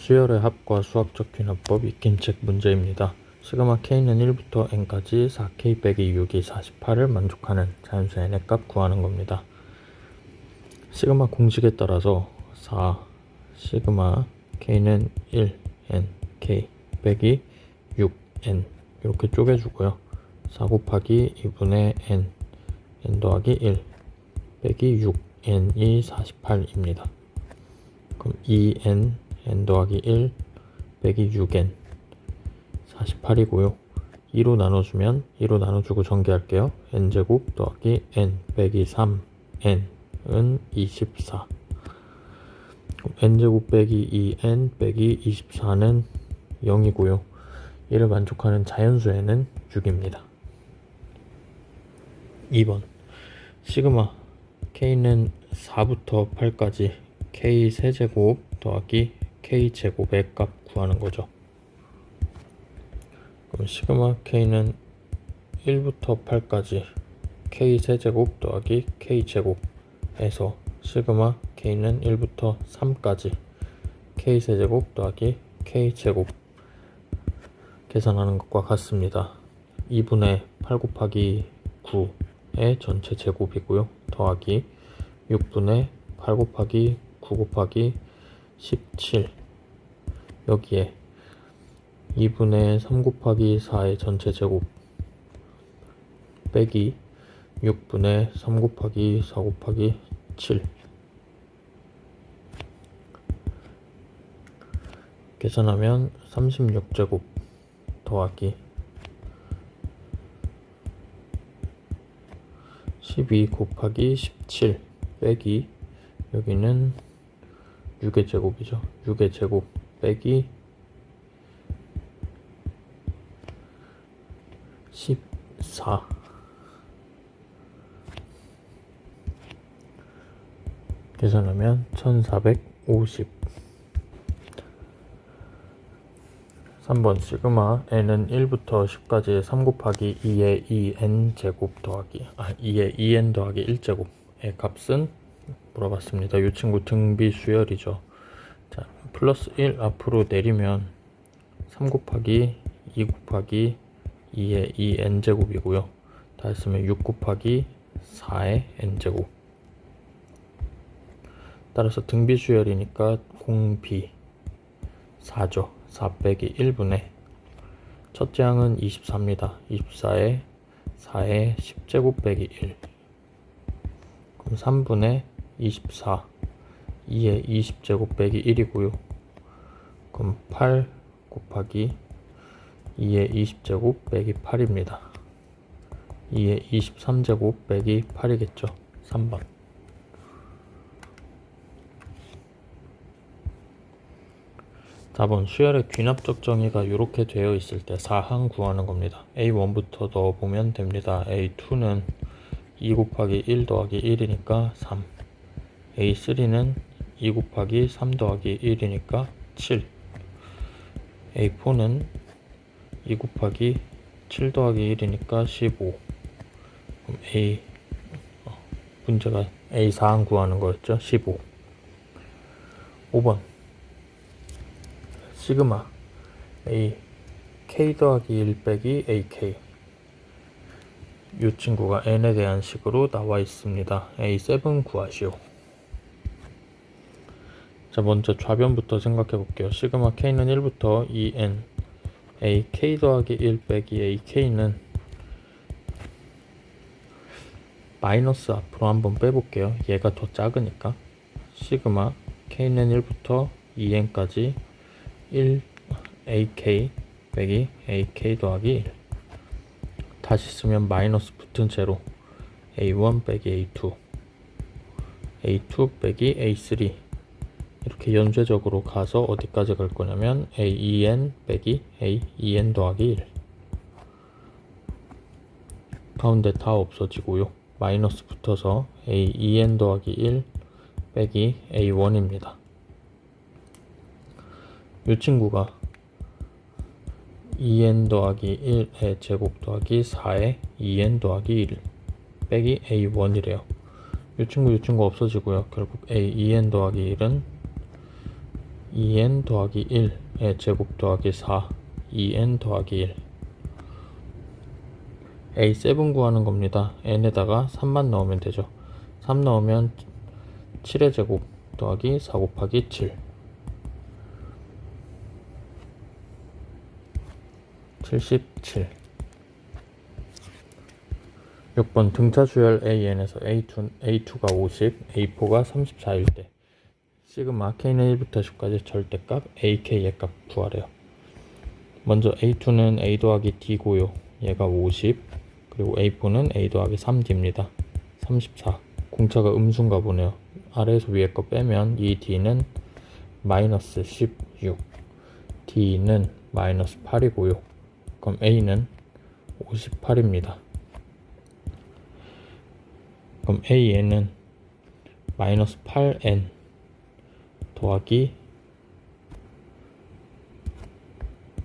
수열의 합과 수학적 귀납법 익힘책 문제입니다. 시그마 k는 1부터 n까지 4k 빼기 6이 48을 만족하는 자연수 n의 값 구하는 겁니다. 시그마 공식에 따라서 4 시그마 k는 1 n k 빼기 6 n 이렇게 쪼개주고요. 4 곱하기 2분의 n n 더하기 1 빼기 6 n이 48입니다. 그럼 2n n 더하기 1 빼기 6n 48이고요. 2로 나눠주면 2로 나눠주고 전개할게요. n제곱 더하기 n 빼기 3n은 24. n제곱 빼기 2n 빼기 24는 0이고요. 이를 만족하는 자연수 n은 6입니다. 2번 시그마 k는 4부터 8까지 k 세제곱 더하기 k 제곱의 값 구하는 거죠. 그럼 시그마 k는 1부터 8까지 k 세제곱 더하기 k 제곱에서 시그마 k는 1부터 3까지 k 세제곱 더하기 k 제곱 계산하는 것과 같습니다. 2분의 8 곱하기 9의 전체 제곱이고요. 더하기 6분의 8 곱하기 9 곱하기 17 여기에 2분의 3 곱하기 4의 전체 제곱 빼기 6분의 3 곱하기 4 곱하기 7 계산하면 36제곱 더하기 12 곱하기 17 빼기 여기는 6의 제곱이죠. 6의 제곱 빼기 14 계산하면 1450. 3번 시그마 n은 1부터 10까지 3 곱하기 2의 2n 제곱 더하기 2의 2n 더하기 1제곱의 값은 물어봤습니다. 이 친구 등비 수열이죠. 자, 플러스 1 앞으로 내리면 3 곱하기 2 곱하기 2의 2n 제곱이고요. 다 했으면 6 곱하기 4의 n 제곱. 따라서 등비 수열이니까 공비 4죠. 4 빼기 1분의 첫째 항은 24입니다. 24에 4의 10제곱 빼기 1 그럼 3분의 24 2의 20제곱 빼기 1이고요. 그럼 8 곱하기 2의 20제곱 빼기 8입니다. 2의 23제곱 빼기 8이겠죠. 3번 4번 수열의 귀납적 정의가 이렇게 되어 있을 때 4항 구하는 겁니다. A1부터 넣어보면 됩니다. A2는 2 곱하기 1 더하기 1이니까 3 A3는 2 곱하기 3 더하기 1이니까 7 A4는 2 곱하기 7 더하기 1이니까 15 그럼 문제가 A4항 구하는 거였죠. 15 5번 시그마 A k 더하기 1 빼기 AK 이 친구가 n에 대한 식으로 나와 있습니다. A7 구하시오. 자, 먼저 좌변부터 생각해 볼게요. 시그마 k는 1부터 2n A k 더하기 1 빼기 AK는 마이너스 앞으로 한번 빼볼게요. 얘가 더 작으니까 시그마 k는 1부터 2n까지 1 AK 빼기 AK 더하기 1 다시 쓰면 마이너스 붙은 채로 A1 빼기 A2 A2 빼기 A3 이렇게 연쇄적으로 가서 어디까지 갈 거냐면 A2n 빼기 A2n 더하기 1 가운데 다 없어지고요. 마이너스 붙어서 A2n 더하기 1 빼기 A1입니다. 이 친구가 2n 더하기 1의 제곱 더하기 4의 2n 더하기 1 빼기 A1이래요. 이 친구 없어지고요. 결국 A2n 더하기 1은 2n 더하기 1의 제곱 더하기 4 2n 더하기 1 A7 구하는 겁니다. n에다가 3만 넣으면 되죠. 3 넣으면 7의 제곱 더하기 4 곱하기 7 77 6번 등차 수열 AN에서 A2가 50, A4가 34일 때 시그마 K는 1부터 10까지 절대값 AK의 값 구하래요. 먼저 A2는 A 더하기 D고요. 얘가 50, 그리고 A4는 A 더하기 3D입니다. 34. 공차가 음수인가 보네요. 아래에서 위에 거 빼면 이 D는 마이너스 16, D는 마이너스 8이고요. 그럼 A는 58입니다. 그럼 AN은 마이너스 8N 더하기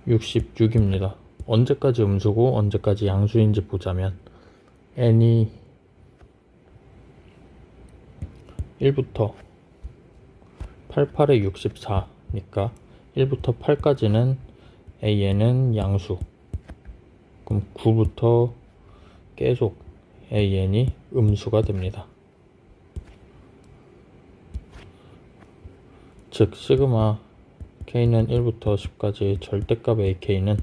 66입니다. 언제까지 음수고 언제까지 양수인지 보자면 N이 1부터 88에 64니까 1부터 8까지는 AN은 양수, 그럼 9부터 계속 AN이 음수가 됩니다. 즉 시그마 K는 1부터 10까지 절대값 AK는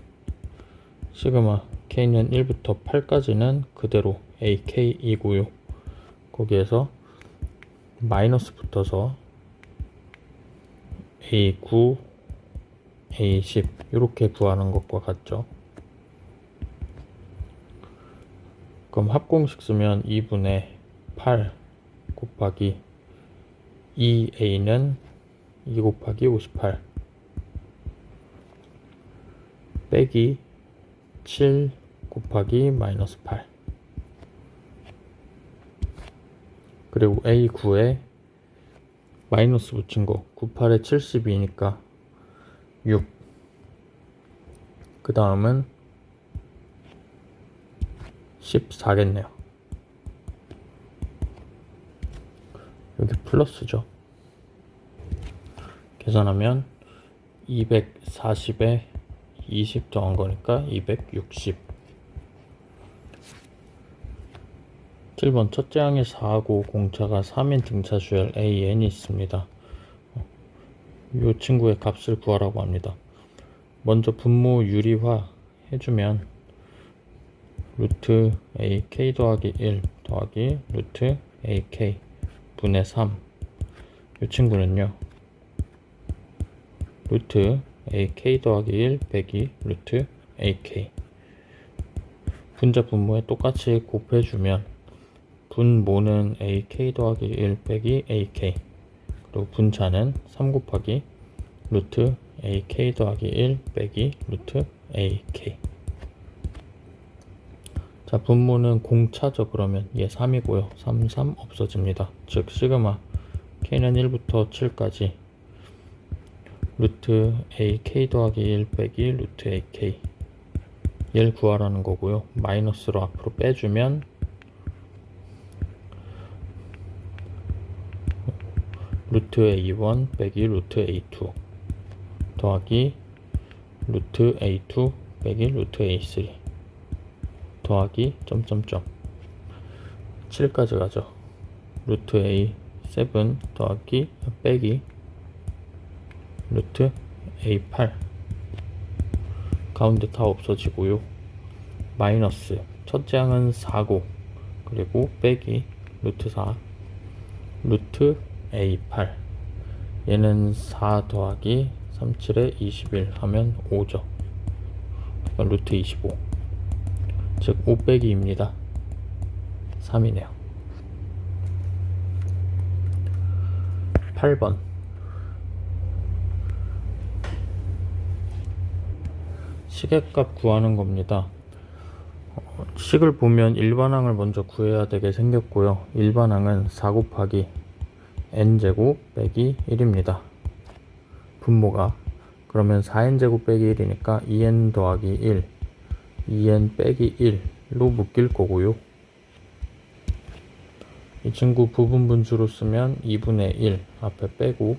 시그마 K는 1부터 8까지는 그대로 AK이고요. 거기에서 마이너스 붙어서 A9, A10 이렇게 구하는 것과 같죠. 그럼 합공식 쓰면 2분의 8 곱하기 2A는 2 곱하기 58 빼기 7 곱하기 마이너스 8 그리고 A9에 마이너스 붙인 거 98에 72니까 6 그 다음은 14겠네요. 여기 플러스죠. 계산하면 240에 20 더한 거니까 260. 7번 첫째 항에 4하고 공차가 3인 등차 수열 AN이 있습니다. 이 친구의 값을 구하라고 합니다. 먼저 분모 유리화 해주면 루트 AK 더하기 1 더하기 루트 AK 분의 3 이 친구는요 루트 AK 더하기 1 빼기 루트 AK 분자 분모에 똑같이 곱해주면 분모는 AK 더하기 1 빼기 AK 그리고 분차는 3 곱하기 루트 AK 더하기 1 빼기 루트 AK. 자, 분모는 공차죠. 그러면 얘 3이고요. 3, 3 없어집니다. 즉 시그마 K는 1부터 7까지 루트 AK 더하기 1 빼기 루트 AK 얘를 구하라는 거고요. 마이너스로 앞으로 빼주면 루트 A1 빼기 루트 A2 더하기 루트 A2 빼기 루트 A3 더하기 점점점 7까지 가죠. 루트 A7 더하기 빼기 루트 A8 가운데 다 없어지고요. 마이너스 첫째 항은 4고 그리고 빼기 루트 4 루트 A8 얘는 4 더하기 37에 21 하면 5죠. 루트 25 즉 5 빼기 2입니다. 3이네요. 8번 식의 값 구하는 겁니다. 식을 보면 일반항을 먼저 구해야 되게 생겼고요. 일반항은 4 곱하기 n제곱 빼기 1입니다. 분모가 그러면 4n제곱 빼기 1이니까 2n 더하기 1 2n 빼기 1로 묶일 거고요. 이 친구 부분 분수로 쓰면 2분의 1 앞에 빼고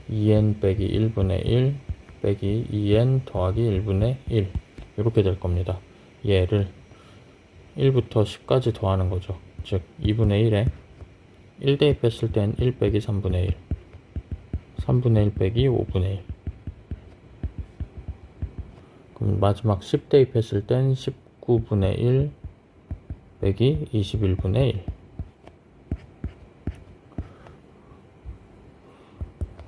2n 빼기 1분의 1 빼기 2n 더하기 1분의 1 이렇게 될 겁니다. 얘를 1부터 10까지 더하는 거죠. 즉 2분의 1에 1 대입했을 땐 1 빼기 3분의 1 3분의 1 빼기 5분의 1 그럼 마지막 10 대입했을 땐 19분의 1 빼기 21분의 1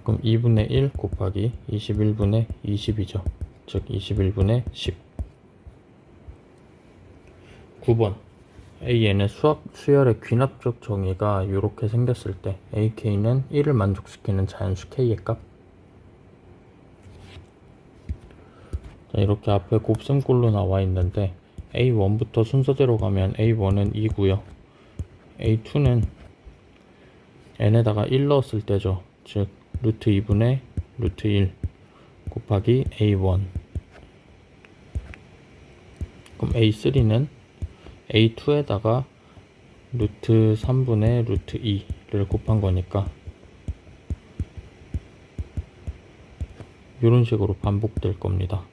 그럼 2분의 1 곱하기 21분의 20이죠. 즉 21분의 10 9번 AN의 수열의 귀납적 정의가 이렇게 생겼을 때 AK는 1을 만족시키는 자연수 K의 값. 이렇게 앞에 곱셈꼴로 나와 있는데 A1부터 순서대로 가면 A1은 2고요. A2는 n에다가 1 넣었을 때죠. 즉 루트 2분의 루트 1 곱하기 A1 그럼 A3는 A2에다가 루트 3분의 루트 2를 곱한 거니까 이런 식으로 반복될 겁니다.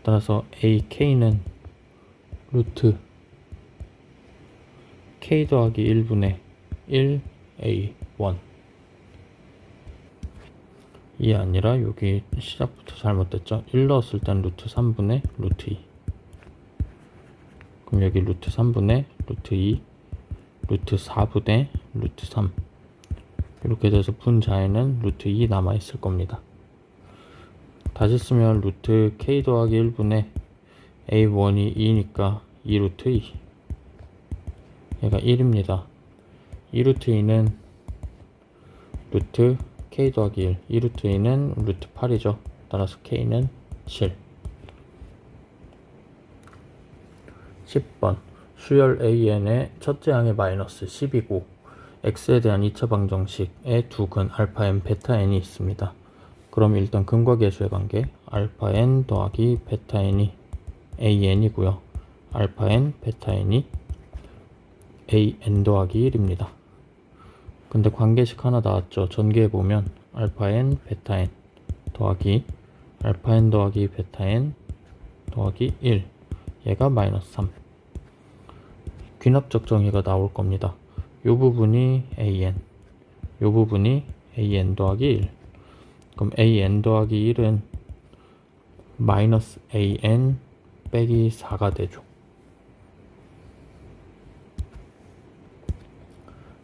따라서 AK는 루트 K 더하기 1분의 1 A1 이 아니라 여기 시작부터 잘못됐죠. 1 넣었을 땐 루트 3분의 루트 2 그럼 여기 루트 3분의 루트 2 루트 4분의 루트 3 이렇게 돼서 분자에는 루트 2 남아있을 겁니다. 다시 쓰면 루트 K 더하기 1분의 A1이 2니까 2 루트 2 얘가 1입니다. 2 루트 2는 루트 K 더하기 1 2 루트 2는 루트 8이죠. 따라서 K는 7 10번 수열 AN의 첫째 항이 마이너스 10이고 X에 대한 2차 방정식에 두 근 알파 n 베타 n이 있습니다. 그럼 일단 근과 계수의 관계 알파 n 더하기 베타 n이 AN이고요. 알파 n 베타 n이 AN 더하기 1입니다. 근데 관계식 하나 나왔죠. 전개해보면 알파 n 베타 n 더하기 알파 n 더하기 베타 n 더하기 1 얘가 마이너스 3 귀납적 정의가 나올 겁니다. 요 부분이 AN 요 부분이 AN 더하기 1 그럼 AN 더하기 1은 마이너스 AN 빼기 4가 되죠.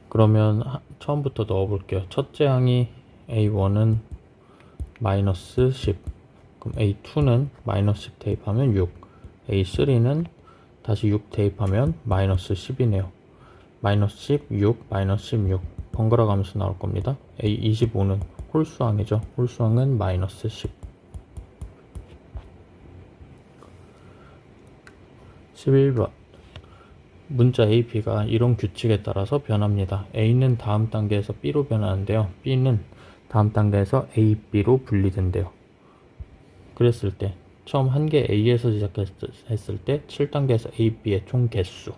그러면 처음부터 넣어볼게요. 첫째 항이 A1은 마이너스 10 그럼 A2는 마이너스 10 대입하면 6 A3는 다시 6 대입하면 마이너스 10이네요. 마이너스 10, 6, 마이너스 16 번갈아 가면서 나올 겁니다. A25는 홀수항이죠. 홀수항은 마이너스 10 11번 문자 A, B가 이런 규칙에 따라서 변합니다. A는 다음 단계에서 B로 변하는데요. B는 다음 단계에서 A, B로 분리된대요. 그랬을 때 처음 한 개 A에서 시작했을 때 7단계에서 A, B의 총 개수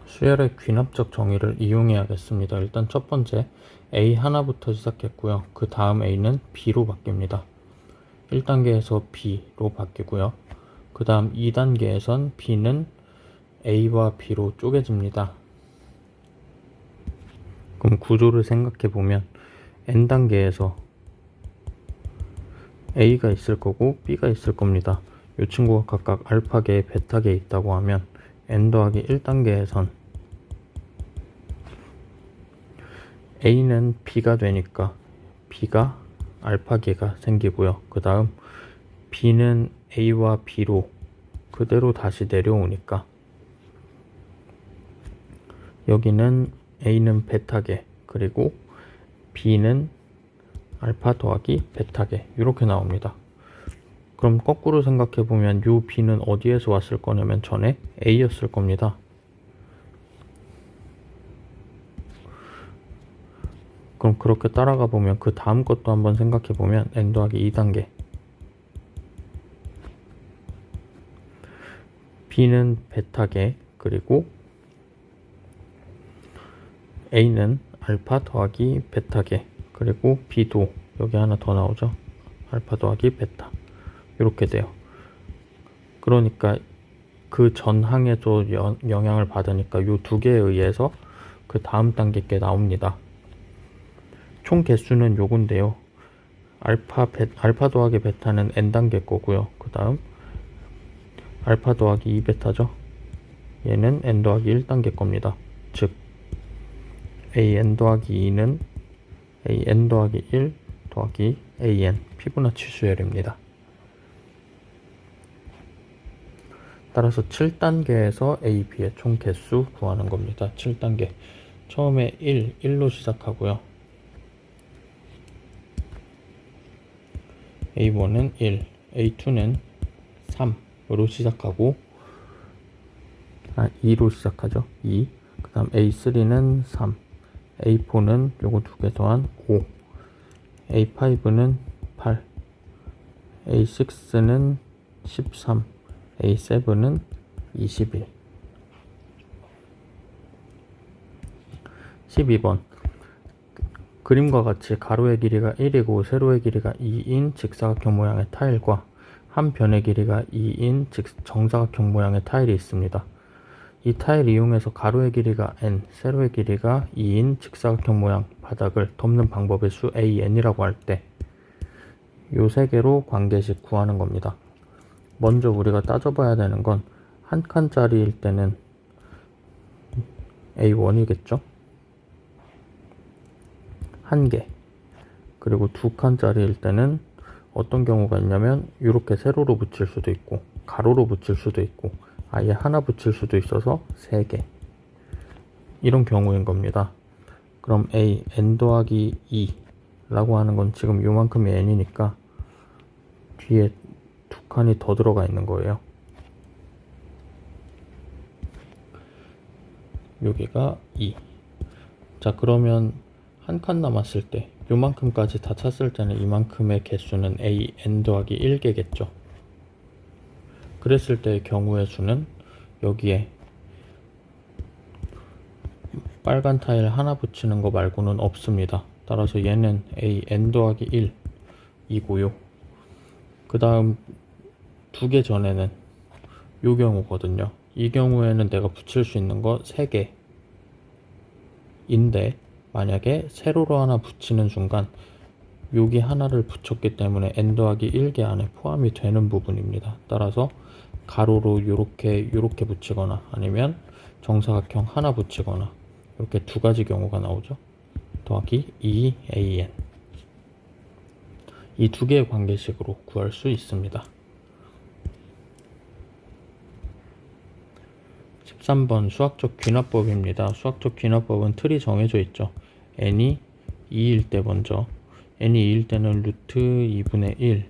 수열의 귀납적 정의를 이용해야겠습니다. 일단 첫 번째 A 하나부터 시작했고요. 그 다음 A는 B로 바뀝니다. 1단계에서 B로 바뀌고요. 그 다음 2단계에선 B는 A와 B로 쪼개집니다. 그럼 구조를 생각해보면 N단계에서 A가 있을 거고 B가 있을 겁니다. 이 친구가 각각 알파계, 베타계에 있다고 하면 N 더하기 1단계에선 A는 B가 되니까 B가 알파계가 생기고요. 그 다음 B는 A와 B로 그대로 다시 내려오니까 여기는 A는 베타계 그리고 B는 알파 더하기 베타계 이렇게 나옵니다. 그럼 거꾸로 생각해보면 요 B는 어디에서 왔을 거냐면 전에 A였을 겁니다. 그럼 그렇게 따라가 보면 그 다음 것도 한번 생각해보면 N 더하기 2단계 B는 베타계 그리고 A는 알파 더하기 베타계, 그리고 B도 여기 하나 더 나오죠. 알파 더하기 베타. 이렇게 돼요. 그러니까 그 전 항에도 영향을 받으니까 요 두 개에 의해서 그 다음 단계 게 나옵니다. 총 개수는 요건데요. 알파 더하기 베타는 n단계 거고요. 그 다음 알파 더하기 2베타죠. 얘는 n 더하기 1단계 겁니다. 즉 an 더하기 2는 an 더하기 1 더하기 an 피보나치 수열입니다. 따라서 7단계에서 A, B의 총 개수 구하는 겁니다. 7단계. 처음에 1로 시작하고요. A1은 1, A2는 3으로 시작하고 2로 시작하죠. 2. 그 다음 A3는 3, A4는 요거 두 개 더한 5, A5는 8, A6는 13, A7은 21. 12번. 그림과 같이 가로의 길이가 1이고 세로의 길이가 2인 직사각형 모양의 타일과 한 변의 길이가 2인 정사각형 모양의 타일이 있습니다. 이 타일 이용해서 가로의 길이가 n, 세로의 길이가 2인 직사각형 모양 바닥을 덮는 방법의 수 an이라고 할 때 요 세 개로 관계식 구하는 겁니다. 먼저 우리가 따져봐야 되는 건 한 칸짜리일 때는 A1이겠죠? 한 개. 그리고 두 칸짜리일 때는 어떤 경우가 있냐면 이렇게 세로로 붙일 수도 있고 가로로 붙일 수도 있고 아예 하나 붙일 수도 있어서 3개. 이런 경우인 겁니다. 그럼 A, n 더하기 2 라고 하는 건 지금 요만큼이 n이니까 뒤에 두 칸이 더 들어가 있는 거예요. 여기가 2. 자, 그러면 한 칸 남았을 때 요만큼까지 다 찼을 때는 이만큼의 개수는 A, n 더하기 1개겠죠. 그랬을 때의 경우의 수는 여기에 빨간 타일 하나 붙이는 거 말고는 없습니다. 따라서 얘는 A, n 더하기 1이고요. 그 다음 두 개 전에는 요 경우거든요. 이 경우에는 내가 붙일 수 있는 거 3개인데 만약에 세로로 하나 붙이는 순간 여기 하나를 붙였기 때문에 n 더하기 1개 안에 포함이 되는 부분입니다. 따라서 가로로 요렇게 붙이거나 아니면 정사각형 하나 붙이거나 이렇게 두 가지 경우가 나오죠. 더하기 2an. 이 두 개의 관계식으로 구할 수 있습니다. 13번 수학적 귀납법입니다. 수학적 귀납법은 틀이 정해져 있죠. n이 2일 때 먼저 n이 2일 때는 루트 2분의 1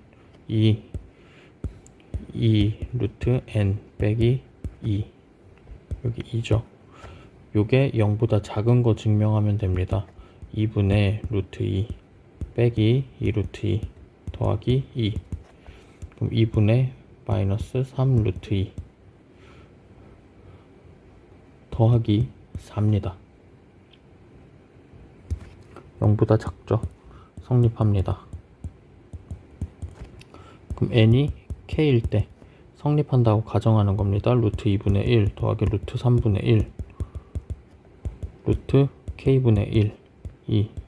2 루트 n 빼기 2 여기 2죠. 요게 0보다 작은 거 증명하면 됩니다. 2분의 루트 2 빼기 2 루트 2 더하기 2 그럼 2분의 마이너스 3 루트 2 더하기 4입니다. 0보다 작죠? 성립합니다. 그럼 n이 k일 때 성립한다고 가정하는 겁니다. 루트 2분의 1 더하기 루트 3분의 1 루트 k분의 1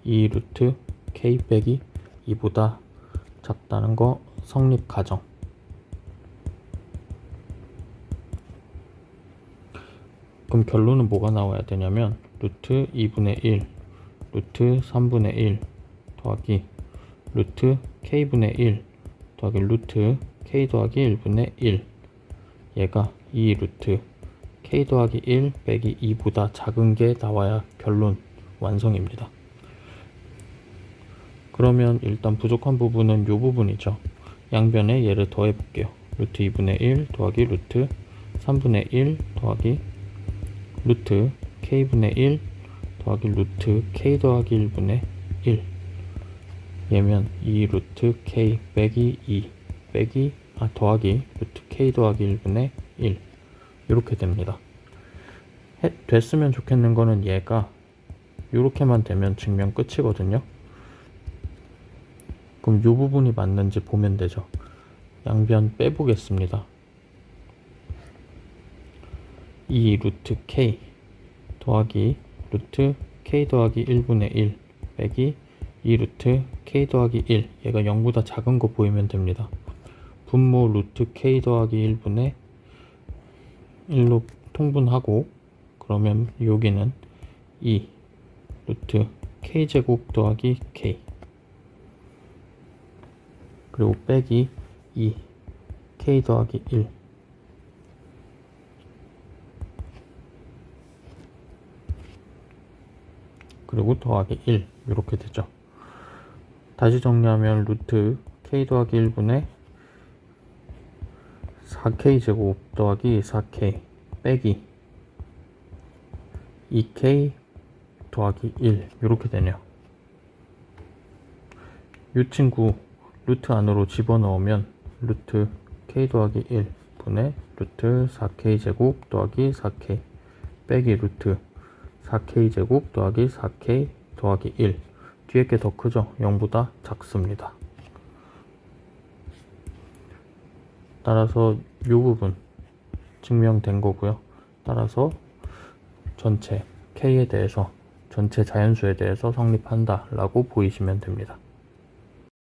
2 루트 k 빼기 2보다 작다는 거 성립 가정. 그럼 결론은 뭐가 나와야 되냐면 루트 2분의 1 루트 3분의 1 더하기 루트 k분의 1 더하기 루트 k 더하기 1분의 1 얘가 2 루트 k 더하기 1 빼기 2보다 작은 게 나와야 결론 완성입니다. 그러면 일단 부족한 부분은 요 부분이죠. 양변에 얘를 더해 볼게요. 루트 2분의 1 더하기 루트 3분의 1 더하기 루트 k분의 1 더하기 루트 k 더하기 1분의 1 얘면 2 루트 k 빼기 2 빼기 더하기 루트 k 더하기 1분의 1 이렇게 됩니다. 됐으면 좋겠는 거는 얘가 이렇게만 되면 증명 끝이거든요. 그럼 이 부분이 맞는지 보면 되죠. 양변 빼보겠습니다. 2 루트 k 더하기 루트 k 더하기 1분의 1 빼기 2 루트 k 더하기 1, 얘가 0보다 작은 거 보이면 됩니다. 분모 루트 k 더하기 1분의 1로 통분하고, 그러면 여기는 2 루트 k제곱 더하기 k, 그리고 빼기 2 k 더하기 1, 그리고 더하기 1, 이렇게 되죠. 다시 정리하면 루트 k 더하기 1분의 4k 제곱 더하기 4k 빼기 2k 더하기 1, 이렇게 되네요. 이 친구 루트 안으로 집어넣으면 루트 k 더하기 1분의 루트 4k 제곱 더하기 4k 빼기 루트 4k 제곱 더하기 4k 더하기 1, 뒤에 게 더 크죠? 0보다 작습니다. 따라서 이 부분 증명된 거고요. 따라서 전체 K에 대해서, 전체 자연수에 대해서 성립한다 라고 보이시면 됩니다.